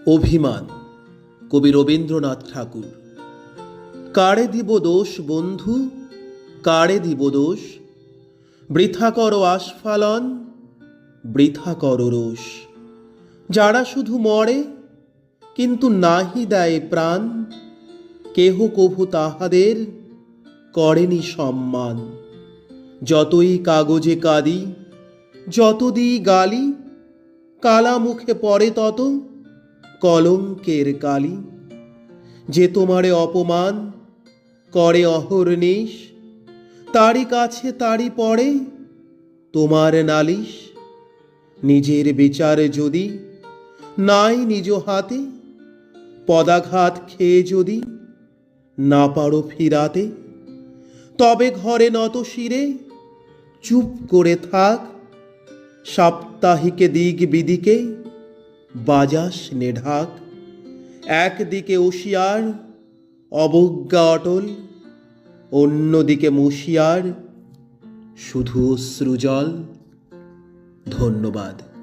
অভিমান কবি রবীন্দ্রনাথ ঠাকুর। কারে দিব দোষ বন্ধু, কারে দিব দোষ? বৃথা করো আস্ফালন, বৃথা করো রোষ। যারা শুধু মরে কিন্তু নাহি দেয় প্রাণ, কেহ কভু তাহাদের করেনি সম্মান। যতই কাগজে কাঁদি, যত দিই গালি, কালা মুখে পড়ে তত কলঙ্কের কালি। যে তোমারে অপমান করে অহর্নিশ, তারই কাছে তারই পড়ে তোমার নালিশ। নিজের বিচার যদি নাই নিজ হাতে, পদাঘাত খেয়ে যদি না পারো ফিরাতে, তবে ঘরে নত শিরে চুপ করে থাক। সাপ্তাহিকে দিক বিদিকে বাজাস নেঢাক। একদিকে হুঁশিয়ার অবজ্ঞা অটল, অন্যদিকে মুশিয়ার শুধু অশ্রুজল। ধন্যবাদ।